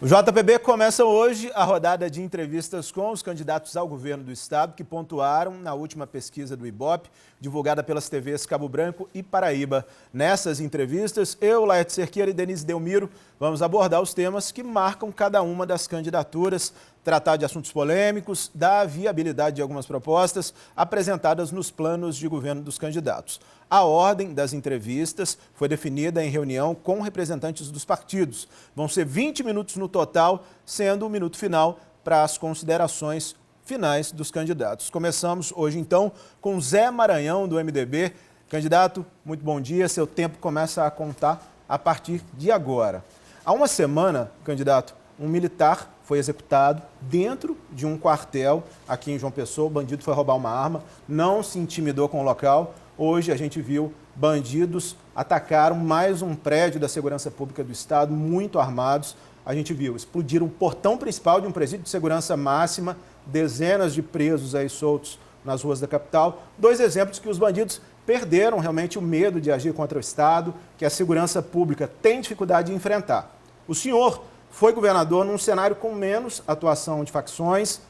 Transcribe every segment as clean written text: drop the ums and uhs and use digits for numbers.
O JPB começa hoje a rodada de entrevistas com os candidatos ao governo do estado que pontuaram na última pesquisa do Ibope, divulgada pelas TVs Cabo Branco e Paraíba. Nessas entrevistas, eu, Laerte Cerqueira e Denise Delmiro, vamos abordar os temas que marcam cada uma das candidaturas, tratar de assuntos polêmicos, da viabilidade de algumas propostas apresentadas nos planos de governo dos candidatos. A ordem das entrevistas foi definida em reunião com representantes dos partidos. Vão ser 20 minutos no total, sendo o minuto final para as considerações finais dos candidatos. Começamos hoje, então, com Zé Maranhão, do MDB. Candidato, muito bom dia. Seu tempo começa a contar a partir de agora. Há uma semana, candidato, um militar foi executado dentro de um quartel aqui em João Pessoa. O bandido foi roubar uma arma, não se intimidou com o local. Hoje a gente viu bandidos atacaram mais um prédio da Segurança Pública do Estado, muito armados. A gente viu explodir o portão principal de um presídio de segurança máxima, dezenas de presos aí soltos nas ruas da capital. Dois exemplos que os bandidos perderam realmente o medo de agir contra o Estado, que a segurança pública tem dificuldade de enfrentar. O senhor foi governador num cenário com menos atuação de facções,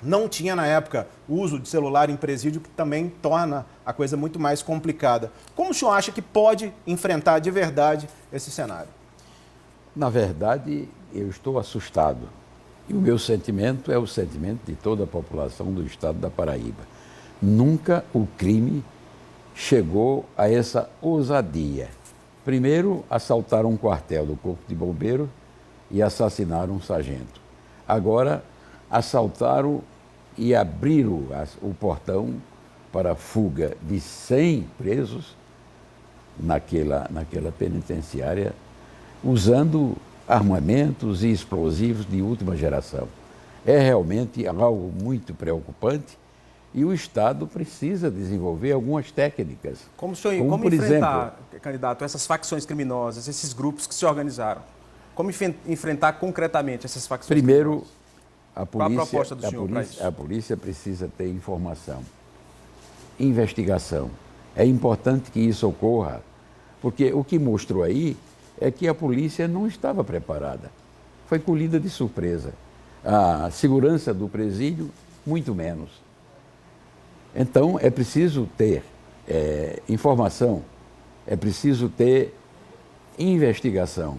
não tinha na época o uso de celular em presídio, que também torna a coisa muito mais complicada. Como o senhor acha que pode enfrentar de verdade esse cenário? Na verdade, eu estou assustado. E o meu sentimento é o sentimento de toda a população do estado da Paraíba. Nunca o crime chegou a essa ousadia. Primeiro, assaltaram um quartel do Corpo de Bombeiros e assassinaram um sargento. Agora, assaltaram e abriram o portão para a fuga de 100 presos naquela penitenciária, usando armamentos e explosivos de última geração. É realmente algo muito preocupante e o Estado precisa desenvolver algumas técnicas. Como por enfrentar, exemplo, candidato, essas facções criminosas, esses grupos que se organizaram? Como enfrentar concretamente essas facções primeiro, criminosas? Qual a proposta do senhor para isso? A polícia precisa ter informação, investigação. É importante que isso ocorra, porque o que mostrou aí é que a polícia não estava preparada. Foi colhida de surpresa. A segurança do presídio, muito menos. Então, é preciso ter informação, é preciso ter investigação.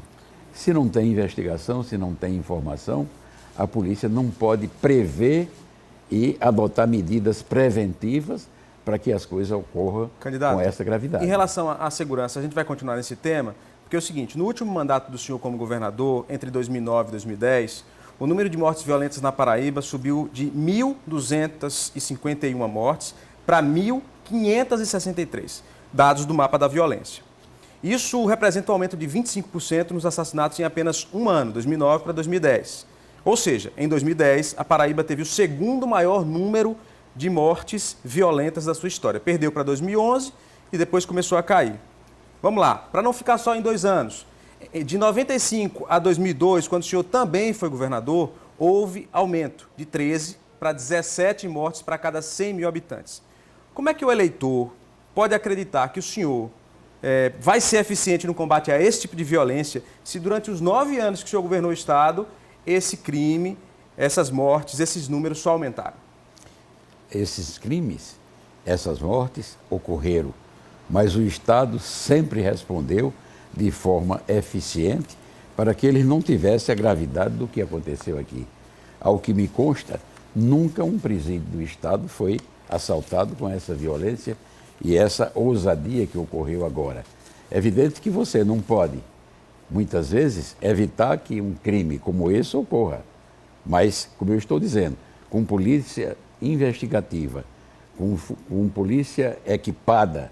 Se não tem investigação, se não tem informação, a polícia não pode prever e adotar medidas preventivas para que as coisas ocorram com essa gravidade. Em relação à segurança, a gente vai continuar nesse tema, porque é o seguinte, no último mandato do senhor como governador, entre 2009 e 2010, o número de mortes violentas na Paraíba subiu de 1.251 mortes para 1.563, dados do mapa da violência. Isso representa um aumento de 25% nos assassinatos em apenas um ano, 2009 para 2010. Ou seja, em 2010, a Paraíba teve o segundo maior número de mortes violentas da sua história. Perdeu para 2011 e depois começou a cair. Vamos lá, para não ficar só em 2 anos. De 95 a 2002, quando o senhor também foi governador, houve aumento de 13 para 17 mortes para cada 100 mil habitantes. Como é que o eleitor pode acreditar que o senhor vai ser eficiente no combate a esse tipo de violência se durante os 9 anos que o senhor governou o Estado, esse crime, essas mortes, esses números só aumentaram? Esses crimes, essas mortes ocorreram, mas o Estado sempre respondeu de forma eficiente para que eles não tivessem a gravidade do que aconteceu aqui. Ao que me consta, nunca um presídio do Estado foi assaltado com essa violência e essa ousadia que ocorreu agora. É evidente que você não pode, muitas vezes, evitar que um crime como esse ocorra. Mas, como eu estou dizendo, com polícia investigativa, com polícia equipada,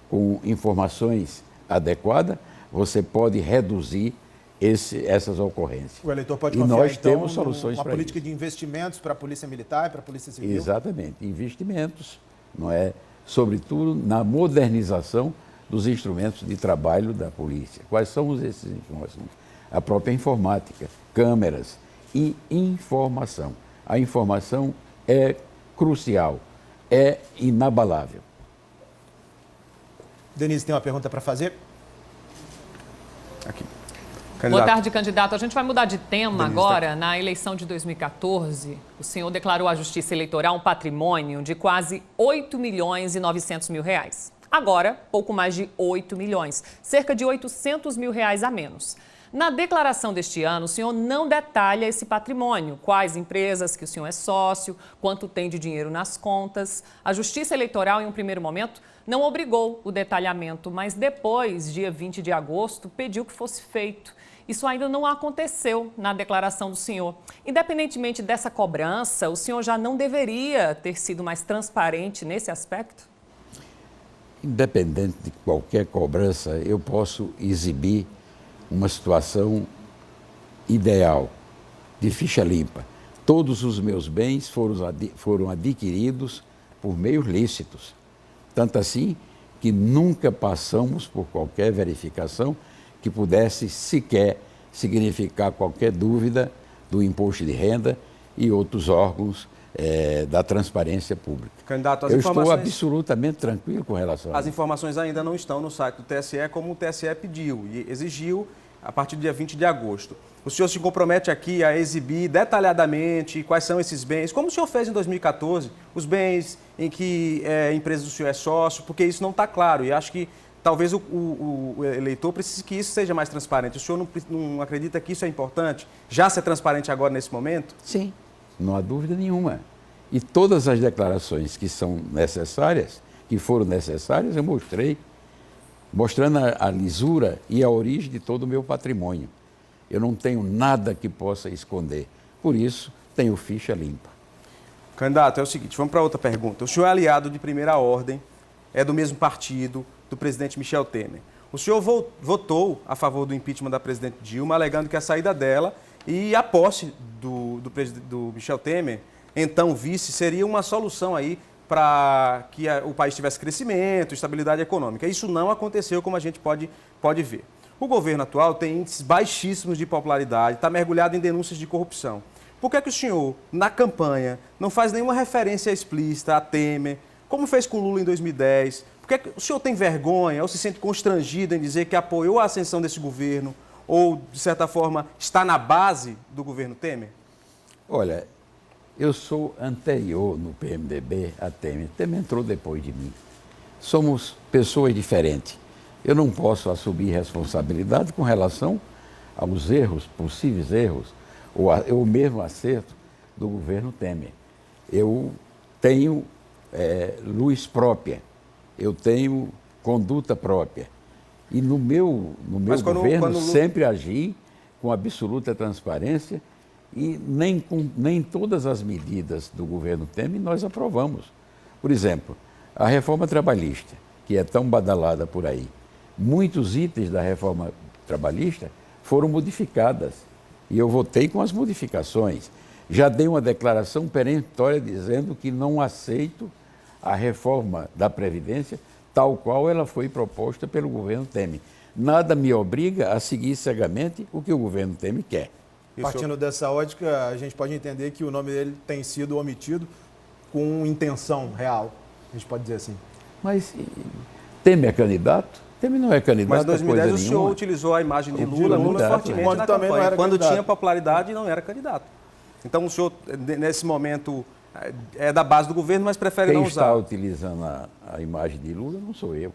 com informações adequadas, você pode reduzir essas ocorrências. O eleitor pode confiar, e nós então, temos soluções para uma política isso. de investimentos para a Polícia Militar e para a Polícia Civil? Exatamente, investimentos, não é? Sobretudo na modernização dos instrumentos de trabalho da polícia. Quais são esses instrumentos? A própria informática, câmeras e informação. A informação é crucial, é inabalável. Denise tem uma pergunta para fazer? Aqui. Candidato. Boa tarde, candidato. A gente vai mudar de tema agora. Na eleição de 2014, o senhor declarou à Justiça Eleitoral um patrimônio de quase 8 milhões e 900 mil reais. Agora, pouco mais de 8 milhões, cerca de 800 mil reais a menos. Na declaração deste ano, o senhor não detalha esse patrimônio, quais empresas que o senhor é sócio, quanto tem de dinheiro nas contas. A Justiça Eleitoral, em um primeiro momento, não obrigou o detalhamento, mas depois, dia 20 de agosto, pediu que fosse feito. Isso ainda não aconteceu na declaração do senhor. Independentemente dessa cobrança, o senhor já não deveria ter sido mais transparente nesse aspecto? Independente de qualquer cobrança, eu posso exibir uma situação ideal, de ficha limpa. Todos os meus bens foram adquiridos por meios lícitos. Tanto assim que nunca passamos por qualquer verificação que pudesse sequer significar qualquer dúvida do imposto de renda e outros órgãos da transparência pública. Candidato, eu estou absolutamente tranquilo com relação a isso. As informações ainda não estão no site do TSE, como o TSE pediu e exigiu a partir do dia 20 de agosto. O senhor se compromete aqui a exibir detalhadamente quais são esses bens, como o senhor fez em 2014, os bens em que a empresa do senhor é sócio, porque isso não está claro e acho que talvez o eleitor precise que isso seja mais transparente. O senhor não acredita que isso é importante? Já ser transparente agora, nesse momento? Sim, não há dúvida nenhuma. E todas as declarações que são necessárias, que foram necessárias, eu mostrei, mostrando a lisura e a origem de todo o meu patrimônio. Eu não tenho nada que possa esconder. Por isso, tenho ficha limpa. Candidato, é o seguinte, vamos para outra pergunta. O senhor é aliado de primeira ordem, é do mesmo partido do presidente Michel Temer. O senhor votou a favor do impeachment da presidente Dilma, alegando que a saída dela e a posse do Michel Temer, então vice, seria uma solução aí para que o país tivesse crescimento, estabilidade econômica. Isso não aconteceu, como a gente pode ver. O governo atual tem índices baixíssimos de popularidade, está mergulhado em denúncias de corrupção. Por que o senhor, na campanha, não faz nenhuma referência explícita a Temer, como fez com Lula em 2010? Por que o senhor tem vergonha ou se sente constrangido em dizer que apoiou a ascensão desse governo ou, de certa forma, está na base do governo Temer? Olha, eu sou anterior no PMDB a Temer. Temer entrou depois de mim. Somos pessoas diferentes. Eu não posso assumir responsabilidade com relação aos erros, possíveis erros, ou o mesmo acerto do governo Temer. Eu tenho luz própria, eu tenho conduta própria. E no meu governo sempre agi com absoluta transparência e nem todas as medidas do governo Temer nós aprovamos. Por exemplo, a reforma trabalhista, que é tão badalada por aí. Muitos itens da reforma trabalhista foram modificadas e eu votei com as modificações. Já dei uma declaração peremptória dizendo que não aceito a reforma da Previdência tal qual ela foi proposta pelo governo Temer. Nada me obriga a seguir cegamente o que o governo Temer quer. Partindo dessa ótica, a gente pode entender que o nome dele tem sido omitido com intenção real, a gente pode dizer assim. Mas Temer é candidato? Temer não é candidato. Mas em 2010 o senhor utilizou a imagem de Lula fortemente na campanha. Quando tinha popularidade, não era candidato. Então o senhor, nesse momento, é da base do governo, mas prefere não usar. Quem está utilizando a imagem de Lula não sou eu.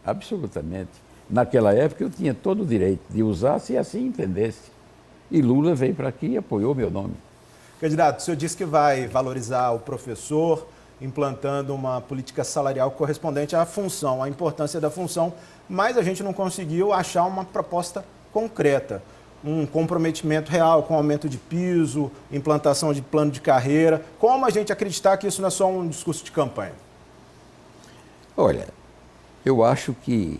Absolutamente. Naquela época eu tinha todo o direito de usar se assim entendesse. E Lula veio para aqui e apoiou meu nome. Candidato, o senhor disse que vai valorizar o professor, implantando uma política salarial correspondente à função, à importância da função, mas a gente não conseguiu achar uma proposta concreta, um comprometimento real com aumento de piso, implantação de plano de carreira. Como a gente acreditar que isso não é só um discurso de campanha? Olha, eu acho que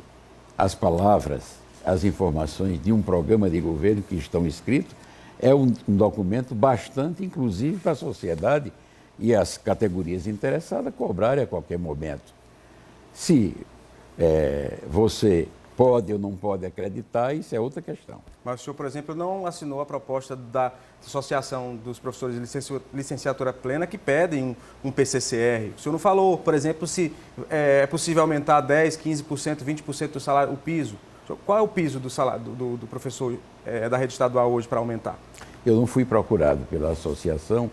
as palavras, as informações de um programa de governo que estão escritos é um documento bastante inclusivo para a sociedade e as categorias interessadas cobrarem a qualquer momento. Se você pode ou não pode acreditar, isso é outra questão. Mas o senhor, por exemplo, não assinou a proposta da Associação dos Professores de Licenciatura Plena que pedem um PCCR. O senhor não falou, por exemplo, se é possível aumentar 10%, 15%, 20% do salário, o piso. Qual é o piso do salário do professor da rede estadual hoje para aumentar? Eu não fui procurado pela associação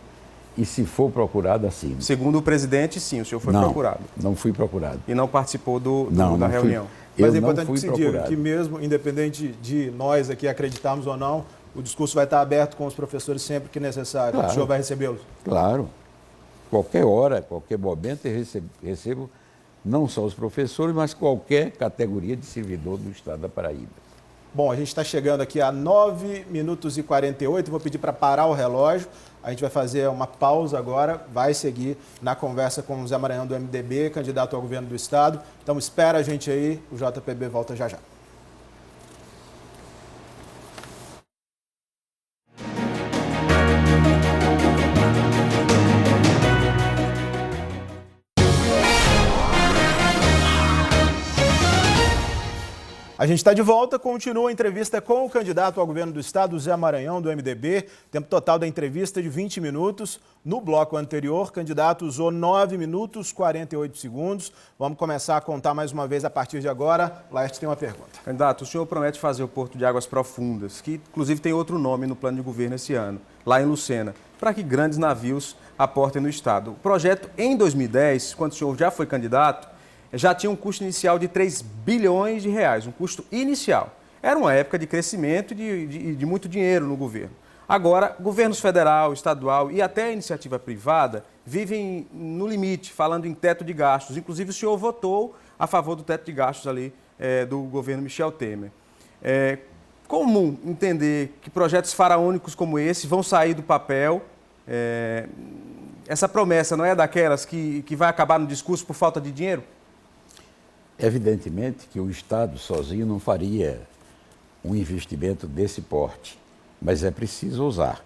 e, se for procurado, assino. Segundo o presidente, sim, o senhor foi procurado. Não fui procurado. E não participou da reunião? Mas Eu é não importante fui que se diga procurado. que mesmo, independente de nós aqui acreditarmos ou não, o discurso vai estar aberto com os professores sempre que necessário. Claro. O senhor vai recebê-los? Claro. Qualquer hora, qualquer momento, eu recebo não só os professores, mas qualquer categoria de servidor do Estado da Paraíba. Bom, a gente está chegando aqui a 9 minutos e 48, vou pedir para parar o relógio. A gente vai fazer uma pausa agora, vai seguir na conversa com o Zé Maranhão do MDB, candidato ao governo do Estado. Então espera a gente aí, o JPB volta já já. A gente está de volta, continua a entrevista com o candidato ao governo do Estado, Zé Maranhão, do MDB. Tempo total da entrevista de 20 minutos. No bloco anterior, o candidato usou 9 minutos e 48 segundos. Vamos começar a contar mais uma vez a partir de agora. Laerte tem uma pergunta. Candidato, o senhor promete fazer o Porto de Águas Profundas, que inclusive tem outro nome no plano de governo esse ano, lá em Lucena, para que grandes navios aportem no Estado. O projeto, em 2010, quando o senhor já foi candidato, já tinha um custo inicial de 3 bilhões de reais, um custo inicial. Era uma época de crescimento e de muito dinheiro no governo. Agora, governos federal, estadual e até a iniciativa privada vivem no limite, falando em teto de gastos. Inclusive, o senhor votou a favor do teto de gastos ali do governo Michel Temer. É comum entender que projetos faraônicos como esse vão sair do papel. Essa promessa não é daquelas que vai acabar no discurso por falta de dinheiro? Evidentemente que o Estado sozinho não faria um investimento desse porte, mas é preciso ousar.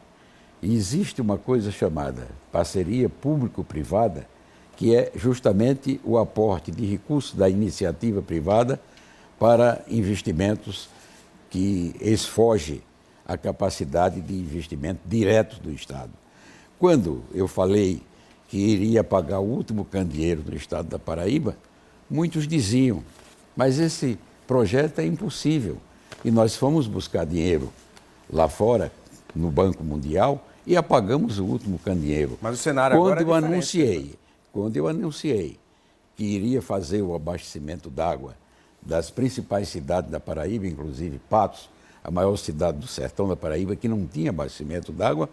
E existe uma coisa chamada parceria público-privada, que é justamente o aporte de recursos da iniciativa privada para investimentos que esfoge a capacidade de investimento direto do Estado. Quando eu falei que iria pagar o último candeeiro no Estado da Paraíba, muitos diziam, mas esse projeto é impossível. E nós fomos buscar dinheiro lá fora, no Banco Mundial, e apagamos o último candeeiro. Mas o cenário agora é diferente. Quando eu anunciei que iria fazer o abastecimento d'água das principais cidades da Paraíba, inclusive Patos, a maior cidade do sertão da Paraíba, que não tinha abastecimento d'água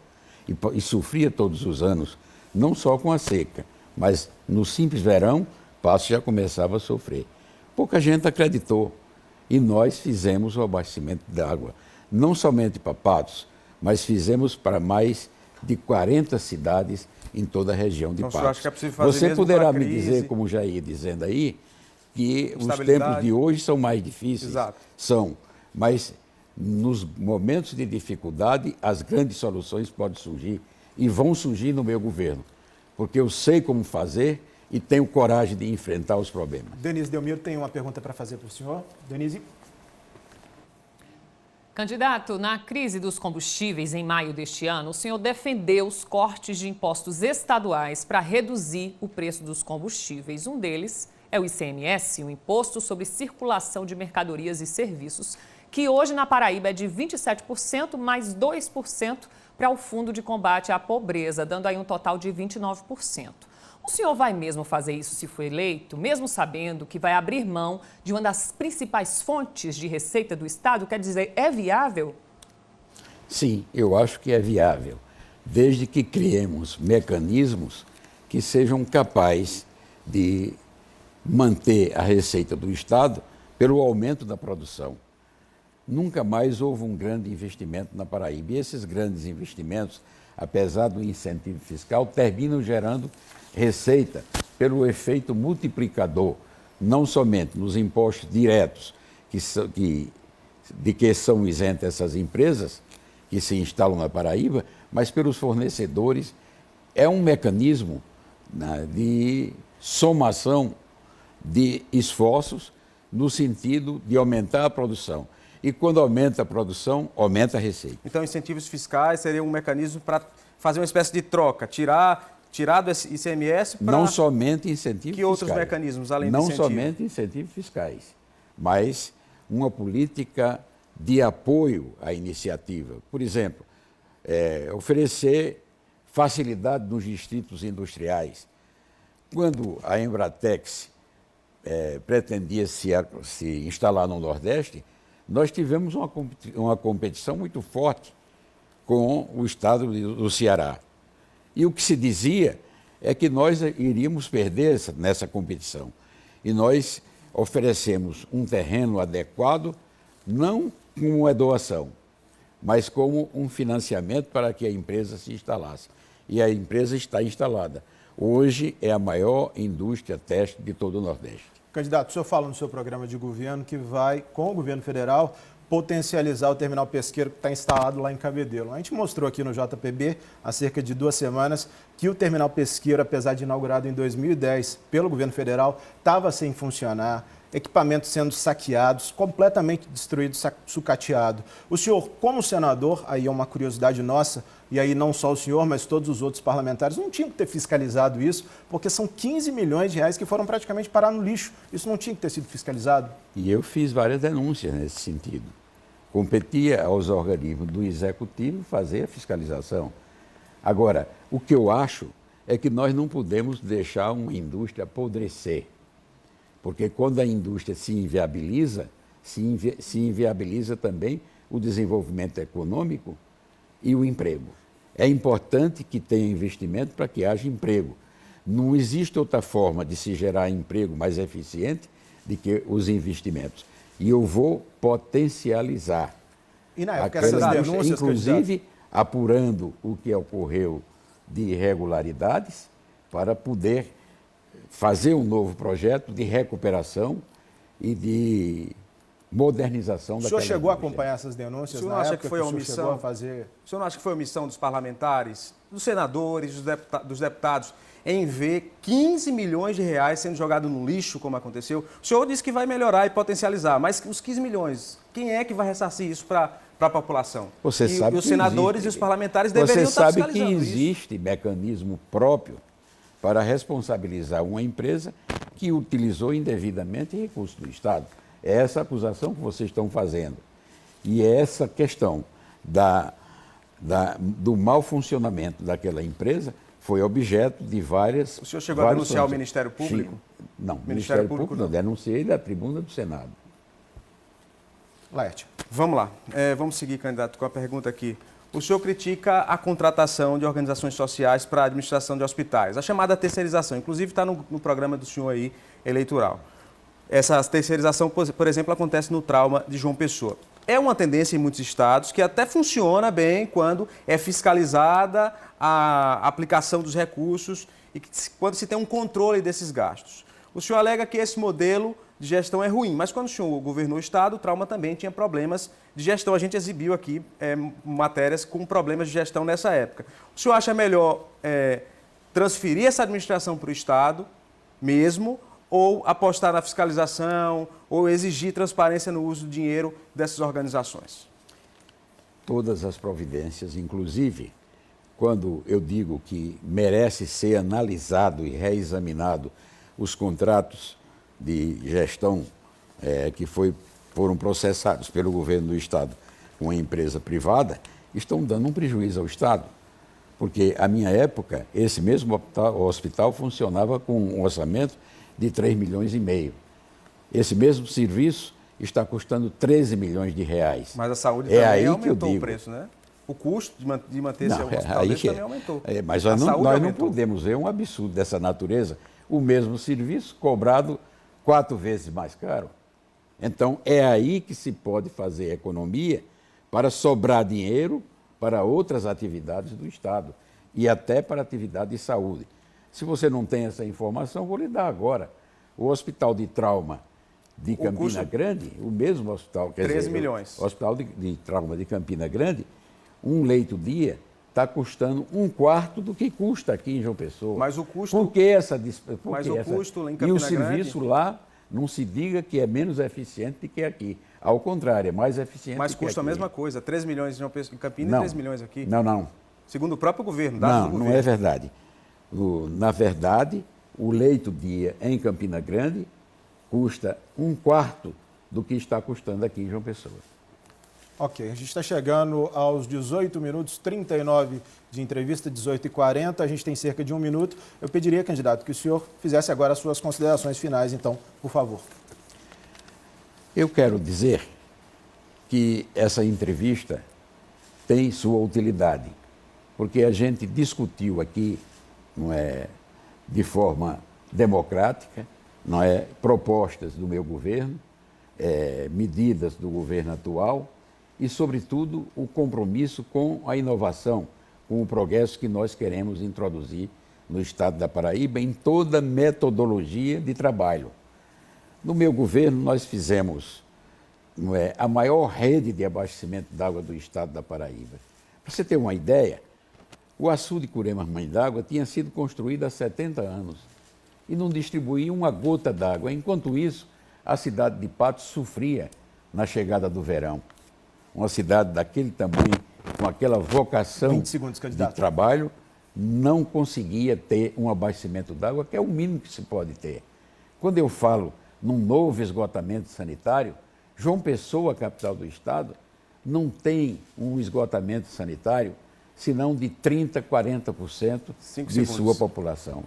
e sofria todos os anos, não só com a seca, mas no simples verão, Patos já começava a sofrer. Pouca gente acreditou e nós fizemos o abastecimento de água, não somente para Patos, mas fizemos para mais de 40 cidades em toda a região de Patos. Acho que é possível fazer Você mesmo poderá com a me crise, dizer, como já ia dizendo aí, que os tempos de hoje são mais difíceis. Exato. São, mas nos momentos de dificuldade, as grandes soluções podem surgir e vão surgir no meu governo, porque eu sei como fazer e tenho coragem de enfrentar os problemas. Denise Delmiro tem uma pergunta para fazer para o senhor. Denise. Candidato, na crise dos combustíveis em maio deste ano, o senhor defendeu os cortes de impostos estaduais para reduzir o preço dos combustíveis. Um deles é o ICMS, o Imposto sobre Circulação de Mercadorias e Serviços, que hoje na Paraíba é de 27%, mais 2% para o Fundo de Combate à Pobreza, dando aí um total de 29%. O senhor vai mesmo fazer isso se for eleito, mesmo sabendo que vai abrir mão de uma das principais fontes de receita do Estado? Quer dizer, é viável? Sim, eu acho que é viável, desde que criemos mecanismos que sejam capazes de manter a receita do Estado pelo aumento da produção. Nunca mais houve um grande investimento na Paraíba. E esses grandes investimentos, apesar do incentivo fiscal, terminam gerando receita pelo efeito multiplicador, não somente nos impostos diretos de que são isentas essas empresas que se instalam na Paraíba, mas pelos fornecedores. É um mecanismo, né, de somação de esforços no sentido de aumentar a produção. E quando aumenta a produção, aumenta a receita. Então, incentivos fiscais seriam um mecanismo para fazer uma espécie de troca, tirar do ICMS para... Não somente incentivos fiscais. Que outros mecanismos, além de Não incentivo? somente incentivos fiscais, mas uma política de apoio à iniciativa. Por exemplo, oferecer facilidade nos distritos industriais. Quando a Embratex pretendia se instalar no Nordeste, nós tivemos uma competição muito forte com o estado do Ceará. E o que se dizia é que nós iríamos perder nessa competição. E nós oferecemos um terreno adequado, não como uma doação, mas como um financiamento para que a empresa se instalasse. E a empresa está instalada. Hoje é a maior indústria têxtil de todo o Nordeste. Candidato, o senhor fala no seu programa de governo que vai, com o governo federal, potencializar o terminal pesqueiro que está instalado lá em Cabedelo. A gente mostrou aqui no JPB, há cerca de 2 semanas, que o terminal pesqueiro, apesar de inaugurado em 2010 pelo governo federal, estava sem funcionar, equipamentos sendo saqueados, completamente destruído, sucateado. O senhor, como senador, aí é uma curiosidade nossa, e aí não só o senhor, mas todos os outros parlamentares, não tinham que ter fiscalizado isso, porque são 15 milhões de reais que foram praticamente parar no lixo. Isso não tinha que ter sido fiscalizado? E eu fiz várias denúncias nesse sentido. Competia aos organismos do Executivo fazer a fiscalização. Agora, o que eu acho é que nós não podemos deixar uma indústria apodrecer. Porque quando a indústria se inviabiliza, se inviabiliza também o desenvolvimento econômico e o emprego. É importante que tenha investimento para que haja emprego. Não existe outra forma de se gerar emprego mais eficiente do que os investimentos. E eu vou potencializar. E na época essas denúncias, inclusive apurando o que ocorreu de irregularidades para poder fazer um novo projeto de recuperação e de modernização daquela indústria. O senhor chegou a acompanhar essas denúncias na época que foi a omissão? O senhor não acha que foi a omissão dos parlamentares, dos senadores, dos deputados, em ver 15 milhões de reais sendo jogados no lixo, como aconteceu? O senhor disse que vai melhorar e potencializar, mas os 15 milhões, quem é que vai ressarcir isso para a população? Você sabe e os senadores e os parlamentares deveriam estar fiscalizando isso. Você sabe que existe mecanismo próprio para responsabilizar uma empresa que utilizou indevidamente recursos do Estado. É essa acusação que vocês estão fazendo. E é essa questão do mau funcionamento daquela empresa foi objeto de várias... O senhor chegou a denunciar o Ministério Público? Não, o Ministério Público não. Denunciei da tribuna do Senado. Laerte. Vamos lá. Vamos seguir, candidato, com a pergunta aqui. O senhor critica a contratação de organizações sociais para a administração de hospitais, a chamada terceirização, inclusive está no programa do senhor aí, eleitoral. Essa terceirização, por exemplo, acontece no trauma de João Pessoa. É uma tendência em muitos estados que até funciona bem quando é fiscalizada a aplicação dos recursos e quando se tem um controle desses gastos. O senhor alega que esse modelo de gestão é ruim, mas quando o senhor governou o estado, o trauma também tinha problemas de gestão. A gente exibiu aqui matérias com problemas de gestão nessa época. O senhor acha melhor transferir essa administração para o estado mesmo, ou apostar na fiscalização, ou exigir transparência no uso do dinheiro dessas organizações? Todas as providências, inclusive, quando eu digo que merece ser analisado e reexaminado os contratos de gestão que foram processados pelo governo do Estado com a empresa privada, estão dando um prejuízo ao Estado. Porque, à minha época, esse mesmo hospital funcionava com um orçamento de 3,5 milhões. Esse mesmo serviço está custando 13 milhões de reais. Mas a saúde também aumentou o preço, né? O custo de manter esse hospital também aumentou. Mas nós não podemos ver um absurdo dessa natureza, o mesmo serviço cobrado 4 vezes mais caro. Então, é aí que se pode fazer economia para sobrar dinheiro para outras atividades do Estado e até para atividade de saúde. Se você não tem essa informação, vou lhe dar agora. O Hospital de Trauma de Campina Grande, o mesmo hospital, 13 milhões. O Hospital de Trauma de Campina Grande, um leito-dia está custando 1/4 do que custa aqui em João Pessoa. Mas o custo... Por que essa... custo lá em Campina E o serviço Grande... lá, não se diga que é menos eficiente do que aqui. Ao contrário, é mais eficiente do que aqui. Mas custa a mesma coisa, 3 milhões em Campina e 3 milhões aqui. Não. Segundo o próprio governo, dados do governo. Não é verdade. Na verdade, o leito-dia em Campina Grande custa 1/4 do que está custando aqui em João Pessoa. Ok, a gente está chegando aos 18 minutos 39 de entrevista, 18h40, a gente tem cerca de 1 minuto. Eu pediria, candidato, que o senhor fizesse agora as suas considerações finais, então, por favor. Eu quero dizer que essa entrevista tem sua utilidade, porque a gente discutiu aqui, não é, de forma democrática, não é, propostas do meu governo, medidas do governo atual e, sobretudo, o compromisso com a inovação, com o progresso que nós queremos introduzir no estado da Paraíba em toda metodologia de trabalho. No meu governo, nós fizemos, não é, a maior rede de abastecimento de água do estado da Paraíba. Para você ter uma ideia, o açude Curemas Mãe d'Água tinha sido construído há 70 anos e não distribuía uma gota d'água. Enquanto isso, a cidade de Patos sofria na chegada do verão. Uma cidade daquele tamanho, com aquela vocação 20 segundos, candidato. de trabalho, não conseguia ter um abastecimento d'água, que é o mínimo que se pode ter. Quando eu falo num novo esgotamento sanitário, João Pessoa, capital do estado, não tem um esgotamento sanitário senão de 30%, 40% de sua população.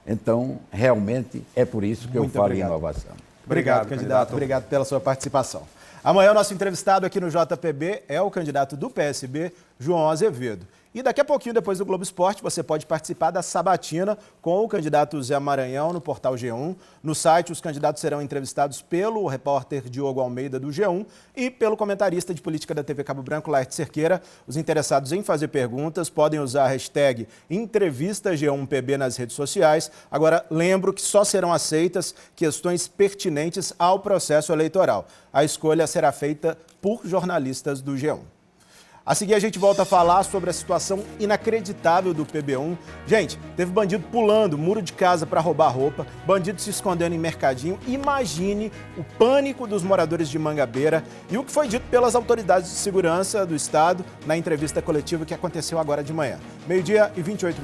Então, realmente, é por isso que eu falo em inovação. Obrigado, candidato. Obrigado pela sua participação. Amanhã, o nosso entrevistado aqui no JPB é o candidato do PSB, João Azevedo. E daqui a pouquinho, depois do Globo Esporte, você pode participar da sabatina com o candidato Zé Maranhão no portal G1. No site, os candidatos serão entrevistados pelo repórter Diogo Almeida, do G1, e pelo comentarista de política da TV Cabo Branco, Laerte Cerqueira. Os interessados em fazer perguntas podem usar a hashtag EntrevistaG1PB nas redes sociais. Agora, lembro que só serão aceitas questões pertinentes ao processo eleitoral. A escolha será feita por jornalistas do G1. A seguir, a gente volta a falar sobre a situação inacreditável do PB1. Gente, teve bandido pulando muro de casa para roubar roupa, bandido se escondendo em mercadinho. Imagine o pânico dos moradores de Mangabeira e o que foi dito pelas autoridades de segurança do estado na entrevista coletiva que aconteceu agora de manhã. 12h28.